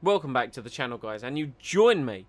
Welcome back to the channel, guys, and you join me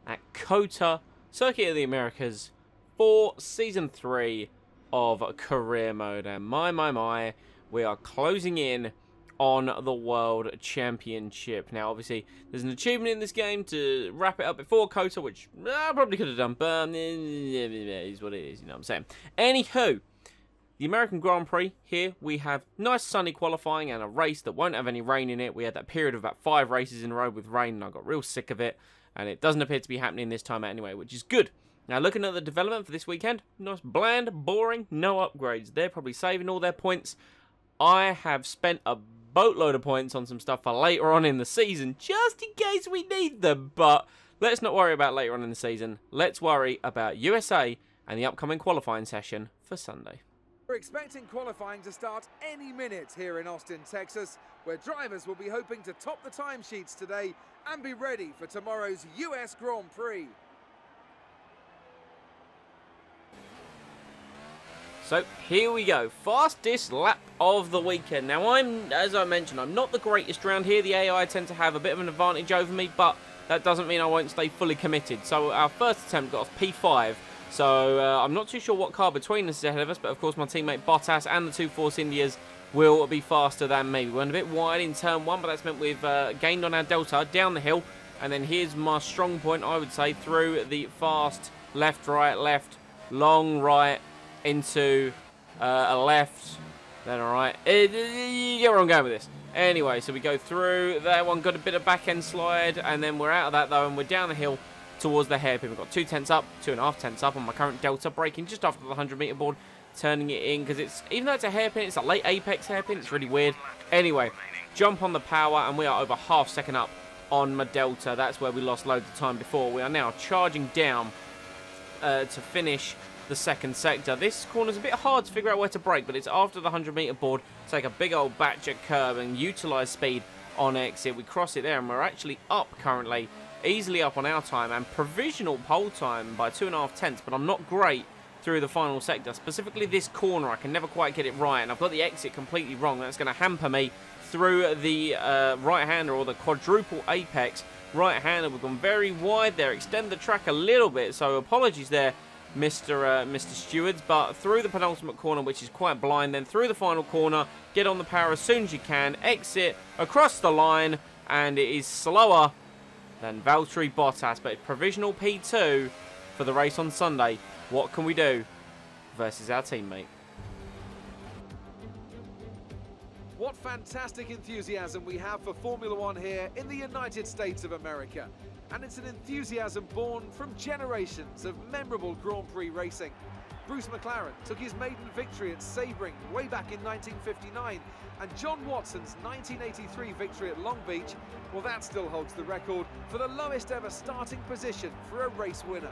at COTA, Circuit of the Americas, for Season 3 of Career Mode. And my, we are closing in on the World Championship. Now, obviously, there's an achievement in this game to wrap it up before COTA, which I probably could have done, but it is what it is, you know what I'm saying. Anywho, the American Grand Prix, here we have nice sunny qualifying and a race that won't have any rain in it. We had that period of about 5 races in a row with rain and I got real sick of it. And it doesn't appear to be happening this time anyway, which is good. Now looking at the development for this weekend, nice bland, boring, no upgrades. They're probably saving all their points. I have spent a boatload of points on some stuff for later on in the season, just in case we need them. But let's not worry about later on in the season. Let's worry about USA and the upcoming qualifying session for Sunday. We're expecting qualifying to start any minute here in Austin, Texas, where drivers will be hoping to top the timesheets today and be ready for tomorrow's US Grand Prix. So here we go, fastest lap of the weekend. Now as I mentioned, I'm not the greatest around here. The AI tend to have a bit of an advantage over me, but that doesn't mean I won't stay fully committed. So our first attempt got us P5. So I'm not too sure what car between us is ahead of us, but of course my teammate Bottas and the two Force Indias will be faster than me. We went a bit wide in turn 1, but that's meant we've gained on our delta down the hill. And then here's my strong point, I would say, through the fast left, long right, into a left, then a right. You get where I'm going with this. Anyway, so we go through that one, got a bit of back end slide, and then we're out of that though, and we're down the hill towards the hairpin. We've got 2 tenths up, 2.5 tenths up on my current delta, braking just after the 100-meter board, turning it in, because it's, even though it's a hairpin, it's a late apex hairpin, it's really weird. Anyway, jump on the power, and we are over half second up on my delta. That's where we lost loads of time before. We are now charging down to finish the second sector. This corner's a bit hard to figure out where to brake, but it's after the 100-meter board. Take a big old batch at curb and utilise speed on exit. We cross it there, and we're actually up currently, easily up on our time, and provisional pole time by 2.5 tenths, but I'm not great through the final sector. Specifically this corner, I can never quite get it right, and I've got the exit completely wrong. That's going to hamper me through the right-hander, or the quadruple apex right-hander. We've gone very wide there, extend the track a little bit, so apologies there, Mr. Stewards, but through the penultimate corner, which is quite blind, then through the final corner, get on the power as soon as you can, exit across the line, and it is slower than Valtteri Bottas, but it's provisional P2 for the race on Sunday. What can we do versus our teammate? What fantastic enthusiasm we have for Formula One here in the United States of America. And it's an enthusiasm born from generations of memorable Grand Prix racing. Bruce McLaren took his maiden victory at Sebring way back in 1959, and John Watson's 1983 victory at Long Beach, well, that still holds the record for the lowest ever starting position for a race winner.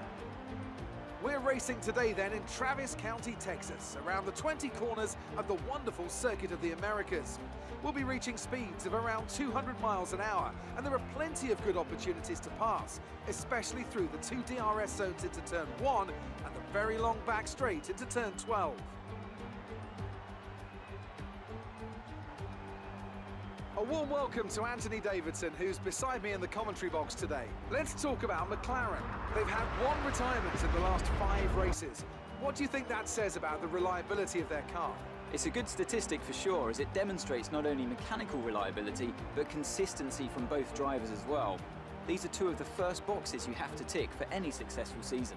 We're racing today then in Travis County, Texas, around the 20 corners of the wonderful Circuit of the Americas. We'll be reaching speeds of around 200 miles an hour, and there are plenty of good opportunities to pass, especially through the 2 DRS zones into turn 1 and the very long back straight into turn 12. A warm welcome to Anthony Davidson, who's beside me in the commentary box today. Let's talk about McLaren. They've had 1 retirement in the last 5 races. What do you think that says about the reliability of their car? It's a good statistic for sure, as it demonstrates not only mechanical reliability, but consistency from both drivers as well. These are 2 of the first boxes you have to tick for any successful season.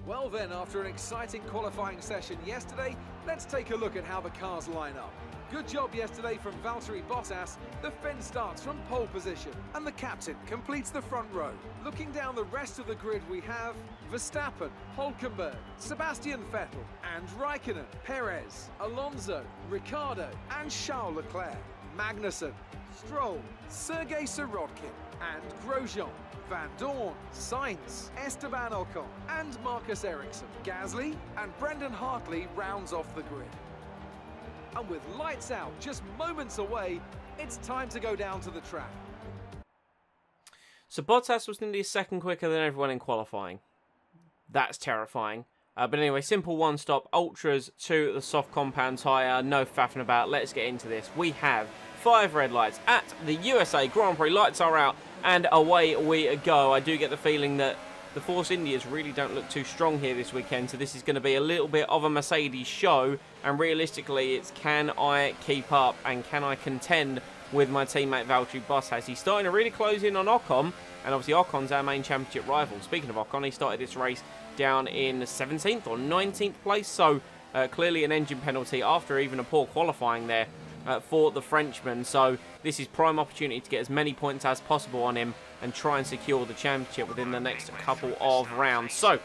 Well then, after an exciting qualifying session yesterday, let's take a look at how the cars line up. Good job yesterday from Valtteri Bottas. The Finn starts from pole position, and the captain completes the front row. Looking down the rest of the grid, we have Verstappen, Hülkenberg, Sebastian Vettel, and Raikkonen, Perez, Alonso, Ricciardo, and Charles Leclerc, Magnussen, Stroll, Sergei Sirotkin, and Grosjean, Van Dorn, Sainz, Esteban Ocon, and Marcus Ericsson. Gasly and Brendan Hartley rounds off the grid. And with lights out just moments away, it's time to go down to the track. So Bottas was nearly a second quicker than everyone in qualifying. That's terrifying. But anyway, simple one-stop, ultras to the soft compound tyre, no faffing about. Let's get into this. We have 5 red lights at the USA Grand Prix. Lights are out and away we go. I do get the feeling that the Force Indias really don't look too strong here this weekend, so this is going to be a little bit of a Mercedes show, and realistically it's can I keep up and can I contend with my teammate Valtteri Bottas. He's starting to really close in on Ocon, and obviously Ocon's our main championship rival. Speaking of Ocon, he started this race down in 17th or 19th place, so clearly an engine penalty after even a poor qualifying there for the Frenchman. So this is prime opportunity to get as many points as possible on him and try and secure the championship within the next couple of rounds. So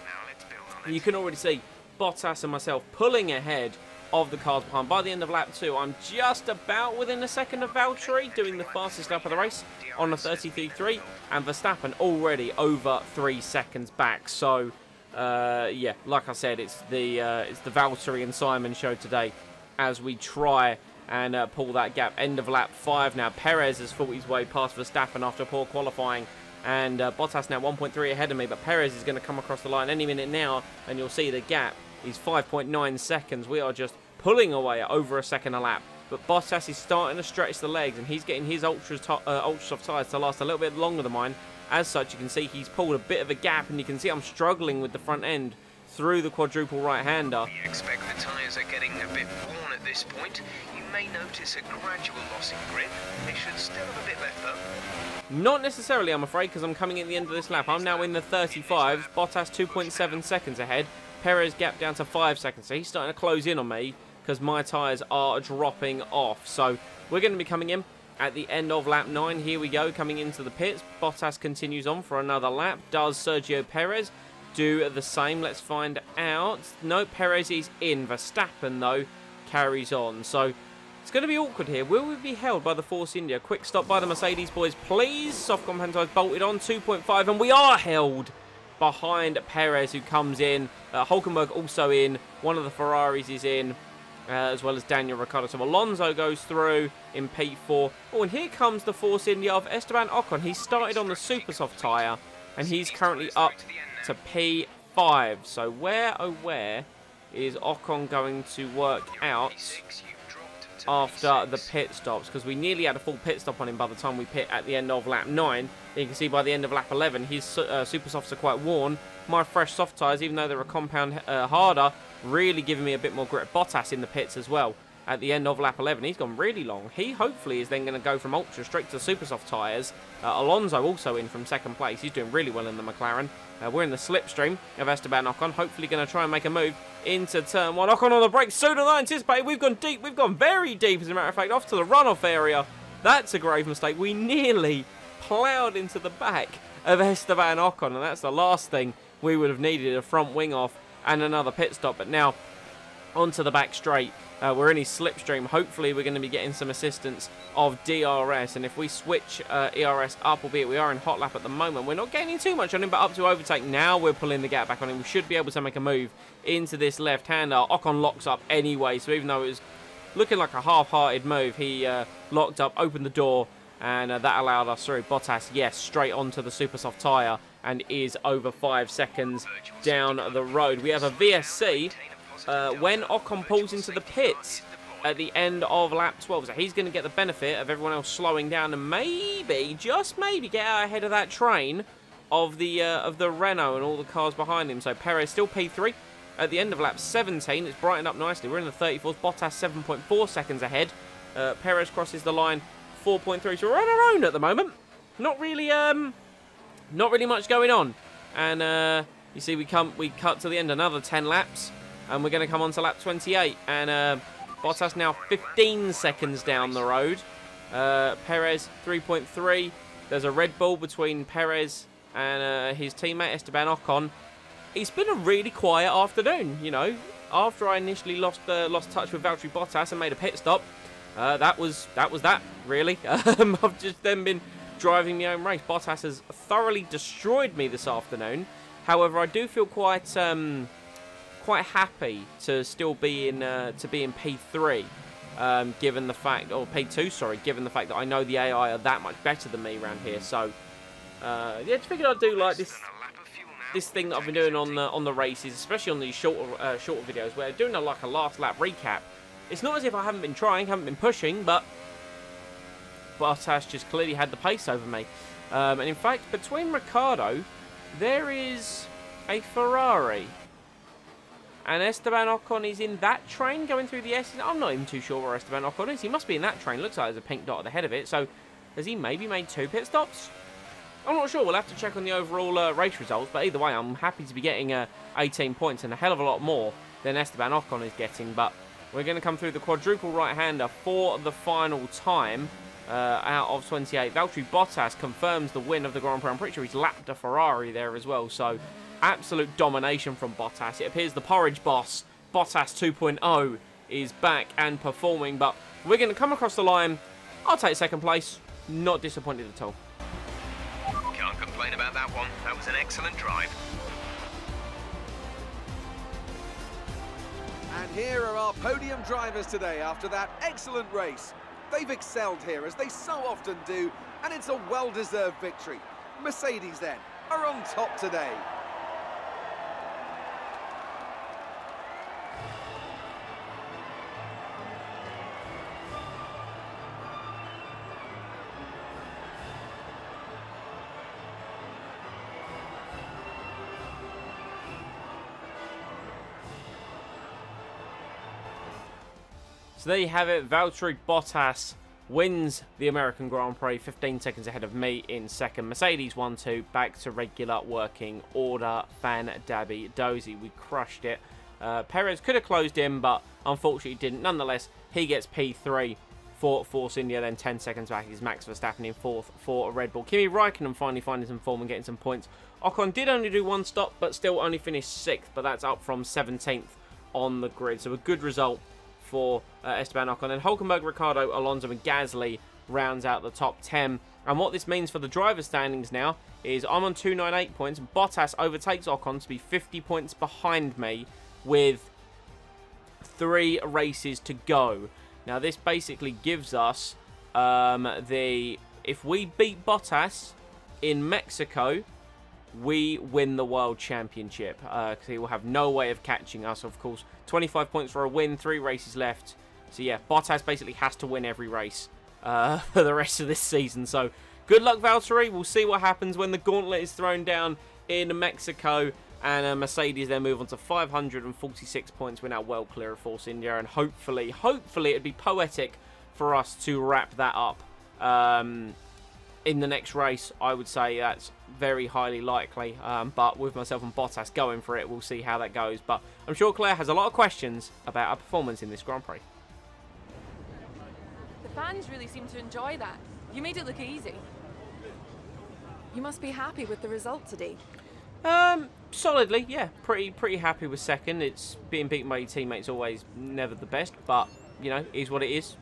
you can already see Bottas and myself pulling ahead of the cars behind. By the end of lap 2, I'm just about within a second of Valtteri, doing the fastest lap of the race on a 33.3, and Verstappen already over 3 seconds back. So yeah, like I said, it's the Valtteri and Simon show today as we try and pull that gap. End of lap 5 now. Perez has fought his way past Verstappen after poor qualifying, and Bottas now 1.3 ahead of me, but Perez is going to come across the line any minute now, and you'll see the gap is 5.9 seconds. We are just pulling away at over a second a lap, but Bottas is starting to stretch the legs, and he's getting his ultra soft tyres to last a little bit longer than mine. As such, you can see he's pulled a bit of a gap, and you can see I'm struggling with the front end through the quadruple right-hander. You expect the tyres are getting a bit worn at this point. You may notice a gradual loss in grip. They should still have a bit left though. Not necessarily, I'm afraid, because I'm coming at the end of this lap. I'm now in the 35s. Bottas 2.7 seconds ahead. Perez gap down to 5 seconds. So he's starting to close in on me because my tyres are dropping off. So we're going to be coming in at the end of lap 9. Here we go, coming into the pits. Bottas continues on for another lap. Does Sergio Perez do the same? Let's find out. No, Perez is in. Verstappen, though, carries on. So it's going to be awkward here. Will we be held by the Force India? Quick stop by the Mercedes boys, please. Soft compound tyres bolted on, 2.5, and we are held behind Perez, who comes in. Hulkenberg also in. One of the Ferraris is in, as well as Daniel Ricciardo. So Alonso goes through in P4. Oh, and here comes the Force India of Esteban Ocon. He started on the super soft tyre, and he's currently up to P5. So where, oh where, is Ocon going to work out after the pit stops? Because we nearly had a full pit stop on him by the time we pit at the end of lap 9. You can see by the end of lap 11, his super softs are quite worn. My fresh soft tyres, even though they're a compound harder, really giving me a bit more grip. Bottas in the pits as well. At the end of lap 11, he's gone really long. He hopefully is then going to go from ultra straight to super soft tyres. Alonso also in from second place. He's doing really well in the McLaren. We're in the slipstream of Esteban Ocon. Hopefully going to try and make a move into turn 1. Ocon on the brakes sooner than I anticipated. We've gone deep. We've gone very deep, as a matter of fact, off to the runoff area. That's a grave mistake. We nearly ploughed into the back of Esteban Ocon, and that's the last thing we would have needed, a front wing off and another pit stop. But now onto the back straight. We're in his slipstream. Hopefully we're going to be getting some assistance of DRS, and if we switch ERS up, albeit we are in hot lap at the moment, we're not gaining too much on him, but up to overtake. Now we're pulling the gap back on him. We should be able to make a move into this left-hander. Ocon locks up anyway, so even though it was looking like a half-hearted move, he locked up, opened the door, and that allowed us through. Bottas, yes, straight onto the super soft tyre, and is over 5 seconds down the road. We have a VSC when Ocon pulls into the pits at the end of lap 12. So he's going to get the benefit of everyone else slowing down and maybe, just maybe, get out ahead of that train of the Renault and all the cars behind him. So Perez still P3 at the end of lap 17. It's brightened up nicely. We're in the 34th. Bottas 7.4 seconds ahead. Perez crosses the line 4.3. So we're on our own at the moment. Not really much going on. And you see, we cut to the end, another 10 laps. And we're going to come on to lap 28. And Bottas now 15 seconds down the road. Perez 3.3. There's a Red Bull between Perez and his teammate Esteban Ocon. It's been a really quiet afternoon, you know. After I initially lost touch with Valtteri Bottas and made a pit stop, that was that, really. I've just then been driving my own race. Bottas has thoroughly destroyed me this afternoon. However, I do feel quite happy to still be in P3, given the fact, or P2, sorry, given the fact that I know the AI are that much better than me around here. So yeah, just figured I'd do like this thing that I've been doing on the races, especially on these shorter videos, where doing like a last lap recap. It's not as if I haven't been trying, haven't been pushing, but Bottas just clearly had the pace over me. And in fact, between Ricciardo, there is a Ferrari. And Esteban Ocon is in that train going through the S. I'm not even too sure where Esteban Ocon is. He must be in that train. Looks like there's a pink dot at the head of it. So has he maybe made 2 pit stops? I'm not sure. We'll have to check on the overall race results. But either way, I'm happy to be getting 18 points and a hell of a lot more than Esteban Ocon is getting. But we're going to come through the quadruple right-hander for the final time out of 28. Valtteri Bottas confirms the win of the Grand Prix. I'm pretty sure he's lapped a Ferrari there as well. So absolute domination from Bottas. It appears the porridge boss, Bottas 2.0, is back and performing. But we're going to come across the line. I'll take second place. Not disappointed at all. Can't complain about that one. That was an excellent drive. And here are our podium drivers today after that excellent race. They've excelled here, as they so often do, and it's a well-deserved victory. Mercedes, then, are on top today. So there you have it. Valtteri Bottas wins the American Grand Prix, 15 seconds ahead of me in second. Mercedes 1-2, back to regular working order. Fan Dabby Dozy. We crushed it. Perez could have closed in, but unfortunately didn't. Nonetheless, he gets P3 for Force India. Then 10 seconds back is Max Verstappen in fourth for Red Bull. Kimi Raikkonen finally finding some form and getting some points. Ocon did only do 1 stop, but still only finished 6th, but that's up from 17th on the grid. So a good result for Esteban Ocon. Then Hülkenberg, Ricciardo, Alonso and Gasly rounds out the top 10. And what this means for the driver standings now is I'm on 298 points. Bottas overtakes Ocon to be 50 points behind me with 3 races to go. Now this basically gives us if we beat Bottas in Mexico, we win the World Championship, because he will have no way of catching us. Of course, 25 points for a win, 3 races left. So yeah, Bottas basically has to win every race for the rest of this season. So good luck, Valtteri. We'll see what happens when the gauntlet is thrown down in Mexico. And Mercedes then move on to 546 points. We're now well clear of Force India. And hopefully it'd be poetic for us to wrap that up in the next race. I would say that's very highly likely, but with myself and Bottas going for it, we'll see how that goes. But I'm sure Claire has a lot of questions about our performance in this Grand Prix. The fans really seem to enjoy that. You made it look easy. You must be happy with the result today. Solidly, yeah. Pretty happy with second. It's being beaten by your teammates always never the best, but you know, is what it is.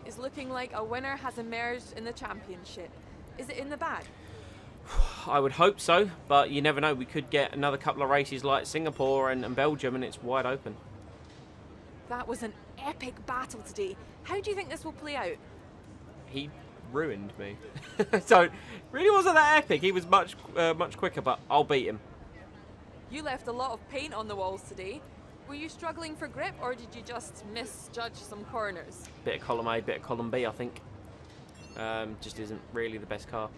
It's looking like a winner has emerged in the championship. Is it in the bag? I would hope so, but you never know. We could get another couple of races like Singapore and Belgium, and it's wide open. That was an epic battle today. How do you think this will play out? He ruined me. So, it really wasn't that epic. He was much quicker, but I'll beat him. You left a lot of paint on the walls today. Were you struggling for grip, or did you just misjudge some corners? Bit of column A, bit of column B, I think. Just isn't really the best car.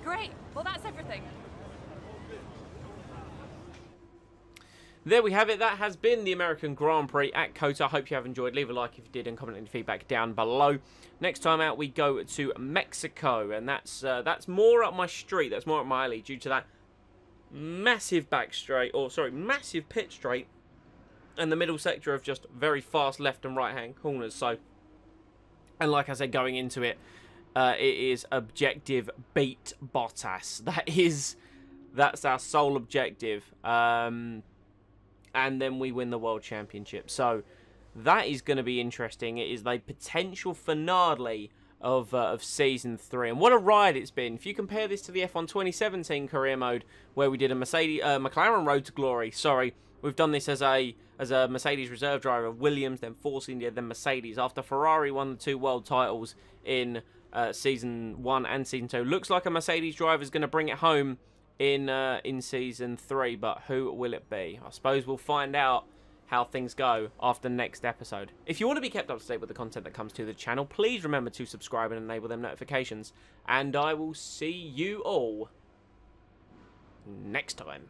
Great. Well, that's everything. There we have it. That has been the American Grand Prix at COTA. I hope you have enjoyed. Leave a like if you did and comment any feedback down below. Next time out, we go to Mexico, and that's more up my street. That's more up my alley due to that massive massive pit straight and the middle sector of just very fast left and right hand corners. So, and like I said, going into it, it is objective beat Bottas. That's our sole objective. And then we win the World Championship. So that is going to be interesting. It is the potential finale of Season 3. And what a ride it's been. If you compare this to the F1 2017 career mode, where we did a McLaren Road to Glory. Sorry, we've done this as a Mercedes reserve driver, Williams, then Force India, then Mercedes. After Ferrari won the 2 world titles in Season 1 and Season 2. Looks like a Mercedes driver is going to bring it home in Season 3, but who will it be? I suppose we'll find out how things go after the next episode. If you want to be kept up to date with the content that comes to the channel, please remember to subscribe and enable them notifications. And I will see you all next time.